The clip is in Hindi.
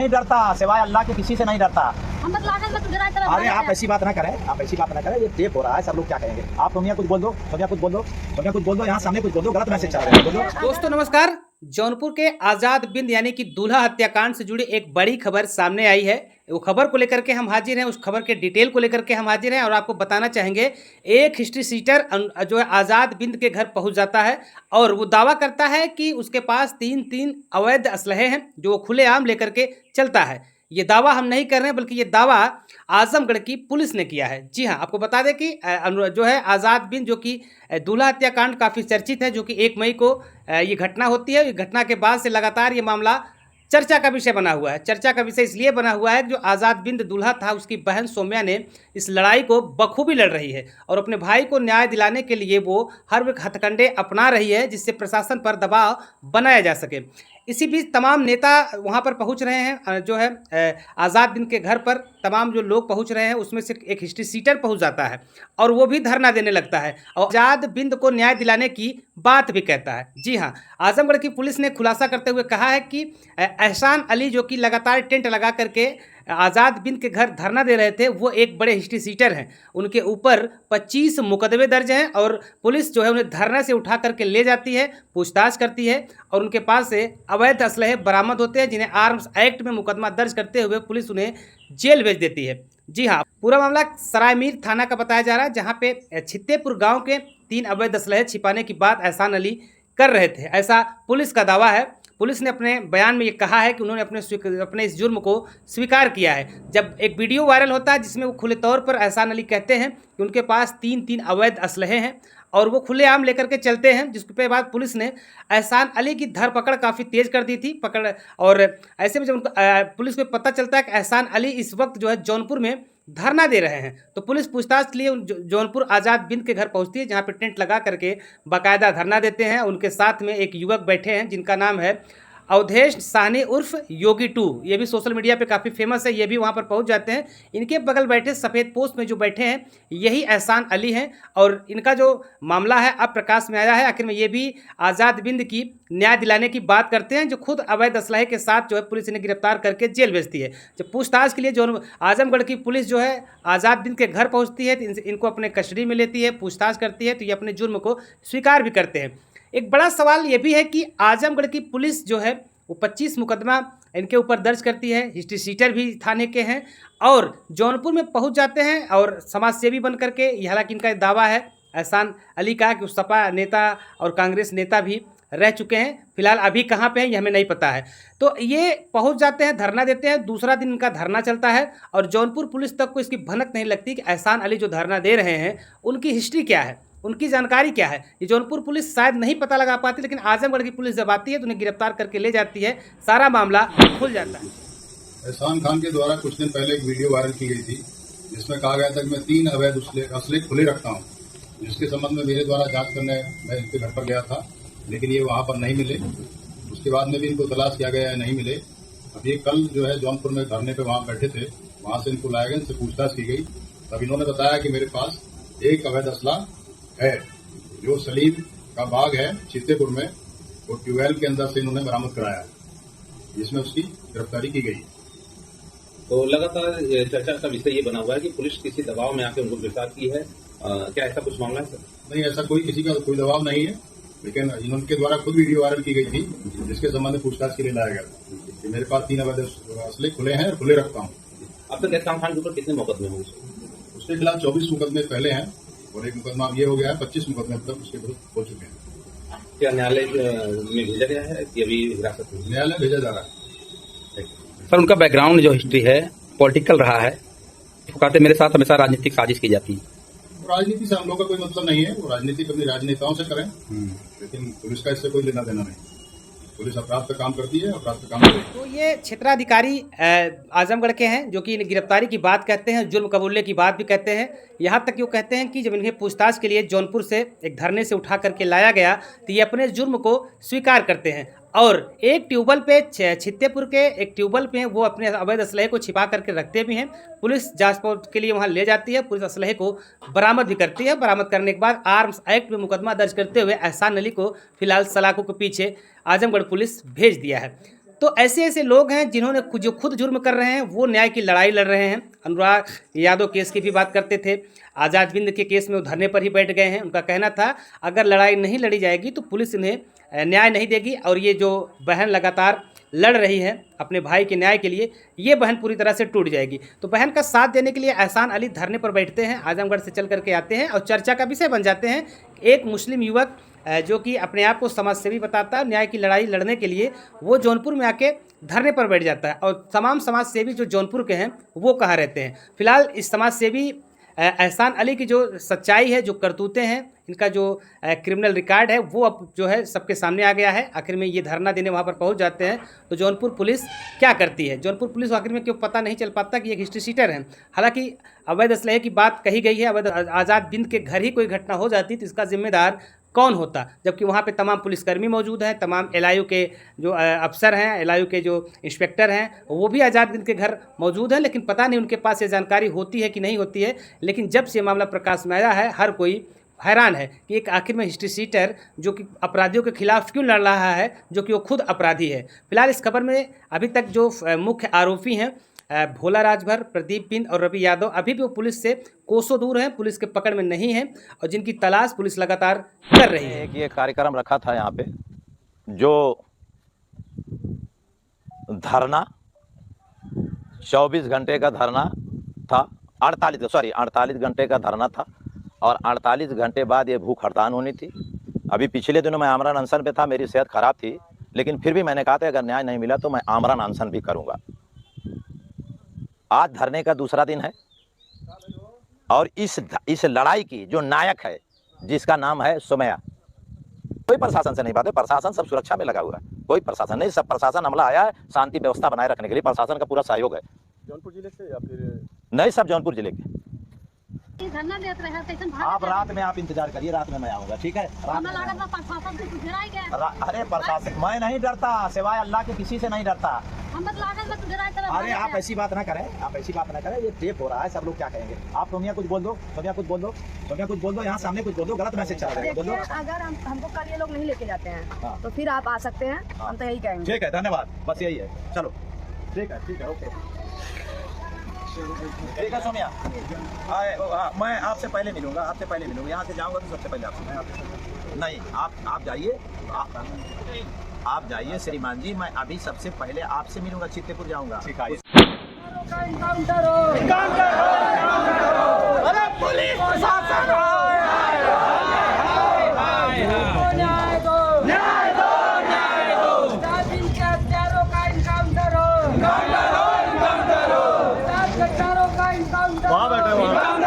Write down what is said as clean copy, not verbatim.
नहीं डरता, सिवाय अल्लाह के किसी से नहीं डरता। हम बस लागत मत डराए तरह अरे आप ऐसी बात ना करें, आप ऐसी बात ना करें। ये टेप हो रहा है, सब लोग क्या कहेंगे। आप सोनिया कुछ बोल दो, सोनिया कुछ बोल दो, सोनिया कुछ बोल दो, यहाँ सामने कुछ बोल दो, गलत मैसेज चल रहा है, बोलो। दोस्तों नमस्कार। जौनपुर के आजाद बिंद यानी कि दूल्हा हत्याकांड से जुड़ी एक बड़ी खबर सामने आई है। वो खबर को लेकर के हम हाजिर हैं, उस खबर के डिटेल को लेकर के हम हाजिर हैं और आपको बताना चाहेंगे। एक हिस्ट्री सीटर जो है आजाद बिंद के घर पहुंच जाता है और वो दावा करता है कि उसके पास तीन अवैध असलहे हैं जो वो खुलेआम लेकर के चलता है। ये दावा हम नहीं कर रहे हैं, बल्कि ये दावा आजमगढ़ की पुलिस ने किया है। जी हाँ, आपको बता दें कि जो है आज़ाद बिंद जो कि दूल्हा हत्याकांड काफ़ी चर्चित है, जो कि 1 मई को ये घटना होती है। ये घटना के बाद से लगातार ये मामला चर्चा का विषय बना हुआ है। चर्चा का विषय इसलिए बना हुआ है कि जो आज़ाद बिंद दूल्हा था, उसकी बहन सौम्या ने इस लड़ाई को बखूबी लड़ रही है और अपने भाई को न्याय दिलाने के लिए वो हर एक हथकंडे अपना रही है, जिससे प्रशासन पर दबाव बनाया जा सके। इसी बीच तमाम नेता वहां पर पहुंच रहे हैं। जो है आज़ाद बिंद के घर पर तमाम जो लोग पहुंच रहे हैं, उसमें से एक हिस्ट्री सीटर पहुंच जाता है और वो भी धरना देने लगता है और आज़ाद बिंद को न्याय दिलाने की बात भी कहता है। जी हाँ, आजमगढ़ की पुलिस ने खुलासा करते हुए कहा है कि एहसान अली जो कि लगातार टेंट लगा करके आज़ाद बिंद के घर धरना दे रहे थे, वो एक बड़े हिस्ट्री सीटर हैं। उनके ऊपर 25 मुकदमे दर्ज हैं और पुलिस जो है उन्हें धरना से उठा करके ले जाती है, पूछताछ करती है और उनके पास से अवैध असलहे बरामद होते हैं, जिन्हें आर्म्स एक्ट में मुकदमा दर्ज करते हुए पुलिस उन्हें जेल भेज देती है। जी हाँ, पूरा मामला सरायमीर थाना का बताया जा रहा है, जहाँ पे छित्तेपुर गाँव के 3 अवैध असलहे छिपाने की बात एहसान अली कर रहे थे, ऐसा पुलिस का दावा है। पुलिस ने अपने बयान में ये कहा है कि उन्होंने अपने इस जुर्म को स्वीकार किया है। जब एक वीडियो वायरल होता है जिसमें वो खुले तौर पर एहसान अली कहते हैं कि उनके पास 3 अवैध असलहे हैं और वो खुलेआम लेकर के चलते हैं, जिसके बाद पुलिस ने एहसान अली की धरपकड़ काफ़ी तेज़ कर दी थी पकड़। और ऐसे में जब उनको पुलिस को पता चलता है कि एहसान अली इस वक्त जो है जौनपुर में धरना दे रहे हैं, तो पुलिस पूछताछ के लिए जौनपुर आज़ाद बिंद के घर पहुंचती है, जहां पे टेंट लगा करके बाकायदा धरना देते हैं। उनके साथ में एक युवक बैठे हैं जिनका नाम है अवधेश साहनी उर्फ योगी 2। ये भी सोशल मीडिया पे काफ़ी फेमस है, ये भी वहाँ पर पहुँच जाते हैं। इनके बगल बैठे सफ़ेद पोस्ट में जो बैठे हैं, यही एहसान अली हैं और इनका जो मामला है अब प्रकाश में आया है। आखिर में ये भी आज़ाद बिंद की न्याय दिलाने की बात करते हैं, जो खुद अवैध असलहे के साथ जो है पुलिस इन्हें गिरफ्तार करके जेल भेजती है। जब पूछताछ के लिए जो आजमगढ़ की पुलिस जो है आज़ाद बिंद के घर पहुँचती है, तो इनको अपने कस्टडी में लेती है, पूछताछ करती है, तो ये अपने जुर्म को स्वीकार भी करते हैं। एक बड़ा सवाल ये भी है कि आजमगढ़ की पुलिस जो है वो 25 मुकदमा इनके ऊपर दर्ज करती है। हिस्ट्री सीटर भी थाने के हैं और जौनपुर में पहुंच जाते हैं और समाज सेवी बन करके, हालांकि इनका दावा है एहसान अली का कि सपा नेता और कांग्रेस नेता भी रह चुके हैं। फिलहाल अभी कहाँ पे हैं ये हमें नहीं पता है। तो ये पहुंच जाते हैं, धरना देते हैं। दूसरा दिन इनका धरना चलता है और जौनपुर पुलिस तक को इसकी भनक नहीं लगती कि एहसान अली जो धरना दे रहे हैं उनकी हिस्ट्री क्या है, उनकी जानकारी क्या है। ये जौनपुर पुलिस शायद नहीं पता लगा पाती, लेकिन आजमगढ़ की पुलिस जब आती है तो उन्हें गिरफ्तार करके ले जाती है, सारा मामला खुल जाता है। एहसान खान के द्वारा कुछ दिन पहले एक वीडियो वायरल की गई थी, जिसमें कहा गया था कि मैं 3 अवैध असले खुले रखता हूं, जिसके संबंध में मेरे द्वारा जांच करने मैं इनके घर पर गया था, लेकिन ये वहां पर नहीं मिले। उसके बाद में भी इनको तलाश किया गया, नहीं मिले। अब ये कल जो है जौनपुर में धरने पे वहां बैठे थे, वहां से इनको लाया गया, इनसे पूछताछ की गई। तब इन्होंने बताया कि मेरे पास एक अवैध असला है, जो सलीम का बाग है छित्तेपुर में, वो ट्यूबवेल के अंदर से इन्होंने बरामद कराया, जिसमें उसकी गिरफ्तारी की गई। तो लगातार चर्चा का विषय ये बना हुआ है कि पुलिस किसी दबाव में आकर उनको गिरफ्तार की है। क्या ऐसा कुछ मामला है सर? नहीं, ऐसा किसी का कोई दबाव नहीं है, लेकिन इनके द्वारा खुद वीडियो वायरल की गई थी, जिसके संबंध में पूछताछ के लिए लाया गया था कि मेरे पास 3 अवैध असले खुले हैं और खुले रखता हूँ। अब तक एहसान खान के ऊपर कितने मुकदमे होंगे? उसके खिलाफ 24 मुकदमे पहले हैं और एक मुकदमा अब ये हो गया है, 25 मुकदमे अब तक उसके विरुद्ध हो चुके हैं। क्या न्यायालय में भेजा गया है कि अभी हिरासत में? न्यायालय भेजा जा रहा है। सर, उनका बैकग्राउंड जो हिस्ट्री है पॉलिटिकल रहा है, वो कहते मेरे साथ हमेशा राजनीतिक साजिश की जाती है। राजनीति से हम लोग का कोई मतलब नहीं है, वो राजनीति अपनी राजनेताओं से करें, लेकिन पुलिस का इससे कोई लेना देना नहीं। पुलिस अपराध पे काम करती है, अपराध पे काम करेगी। तो ये क्षेत्राधिकारी आजमगढ़ के हैं, जो कि गिरफ्तारी की बात कहते हैं, जुर्म कबूलने की बात भी कहते हैं। यहाँ तक कि वो कहते हैं कि जब इन्हें पूछताछ के लिए जौनपुर से एक धरने से उठा करके लाया गया, तो ये अपने जुर्म को स्वीकार करते हैं और एक ट्यूबवेल पे छित्तेपुर के एक ट्यूबवेल पे वो अपने अवैध असलहे को छिपा करके रखते भी हैं। पुलिस जांच के लिए वहां ले जाती है, पुलिस असलहे को बरामद भी करती है। बरामद करने के बाद आर्म्स एक्ट में मुकदमा दर्ज करते हुए एहसान अली को फिलहाल सलाखों के पीछे आजमगढ़ पुलिस भेज दिया है। तो ऐसे ऐसे लोग हैं जिन्होंने जो खुद जुर्म कर रहे हैं वो न्याय की लड़ाई लड़ रहे हैं। अनुराग यादव केस की भी बात करते थे, आज़ाद बिंद के केस में वो धरने पर ही बैठ गए हैं। उनका कहना था अगर लड़ाई नहीं लड़ी जाएगी तो पुलिस इन्हें न्याय नहीं देगी, और ये जो बहन लगातार लड़ रही है अपने भाई के न्याय के लिए, ये बहन पूरी तरह से टूट जाएगी। तो बहन का साथ देने के लिए एहसान अली धरने पर बैठते हैं, आजमगढ़ से चल करके आते हैं और चर्चा का विषय बन जाते हैं। एक मुस्लिम युवक जो कि अपने आप को समाजसेवी बताता है, न्याय की लड़ाई लड़ने के लिए वो जौनपुर में आके धरने पर बैठ जाता है। और तमाम समाजसेवी जो जौनपुर के हैं वो कहाँ रहते हैं। फिलहाल इस समाजसेवी एहसान अली की जो सच्चाई है, जो करतूतें हैं, इनका जो क्रिमिनल रिकॉर्ड है वो अब जो है सबके सामने आ गया है। आखिर में ये धरना देने वहाँ पर पहुँच जाते हैं तो जौनपुर पुलिस क्या करती है, जौनपुर पुलिस आखिर में क्यों पता नहीं चल पाता कि एक हिस्ट्री शीटर है। हालांकि अवैध असलहे की बात कही गई है, अवैध आज़ाद बिंद के घर ही कोई घटना हो जाती तो इसका जिम्मेदार कौन होता, जबकि वहाँ पे तमाम पुलिसकर्मी मौजूद हैं, तमाम एलआईयू के जो अफसर हैं, एलआईयू के जो इंस्पेक्टर हैं वो भी आज़ाद बिंद के घर मौजूद हैं। लेकिन पता नहीं उनके पास ये जानकारी होती है कि नहीं होती है। लेकिन जब से मामला प्रकाश में आया है हर कोई हैरान है कि एक आखिर में हिस्ट्री शीटर जो कि अपराधियों के खिलाफ क्यों लड़ रहा है, जो कि वो खुद अपराधी है। फिलहाल इस खबर में अभी तक जो मुख्य आरोपी हैं भोला राजभर, प्रदीप बिंद और रवि यादव अभी भी वो पुलिस से कोसों दूर हैं, पुलिस के पकड़ में नहीं हैं और जिनकी तलाश पुलिस लगातार कर रही है। एक ये कार्यक्रम रखा था यहाँ पे जो धरना 24 घंटे का धरना था, 48 घंटे का धरना था और 48 घंटे बाद ये भूख हड़ताल होनी थी। अभी पिछले दिनों मैं आमरण अनशन पे था, मेरी सेहत खराब थी, लेकिन फिर भी मैंने कहा था अगर न्याय नहीं मिला तो मैं आमरण अनशन भी करूँगा। आज धरने का दूसरा दिन है और इस लड़ाई की जो नायक है जिसका नाम है सुमैया, कोई प्रशासन से नहीं बात है, प्रशासन सब सुरक्षा में लगा हुआ है, कोई प्रशासन नहीं, सब प्रशासन हमला आया है शांति व्यवस्था बनाए रखने के लिए, प्रशासन का पूरा सहयोग है। जौनपुर जिले से या फिर नहीं, सब जौनपुर जिले के। धरना देते रहे कैसन भाग आप रात में आप इंतजार करिए, रात में मैं आऊंगा, ठीक है? रात हमें में लागत में प्रशासन से डराई गए। अरे प्रशासन मैं नहीं डरता, सिवाय अल्लाह के किसी से नहीं डरता। हमें लागत में डराई तरह अरे आप ऐसी बात ना करें, आप ऐसी बात ना करें, ये टेप हो रहा है, सब लोग क्या कहेंगे। आप सोनिया कुछ बोल दो, सोनिया कुछ बोल दो, सोनिया कुछ बोल दो, यहाँ सामने कुछ बोल दो, गलत मैसेज चला जाएगा, बोल दो। अगर हमको कल ये लोग नहीं लेके जाते हैं तो फिर आप आ सकते हैं, हम तो यही कहेंगे। ठीक है, धन्यवाद, बस यही है, चलो ठीक है, ओके ठीक है सोनिया। मैं आपसे पहले मिलूंगा, यहाँ से जाऊंगा तो सबसे पहले आपसे नहीं, आप जाइए, आप जाइए श्रीमान जी, मैं अभी सबसे पहले आपसे मिलूंगा, चित्तेपुर जाऊंगा। ठीक है। अरे पुलिस प्रशासन वहाँ बैठे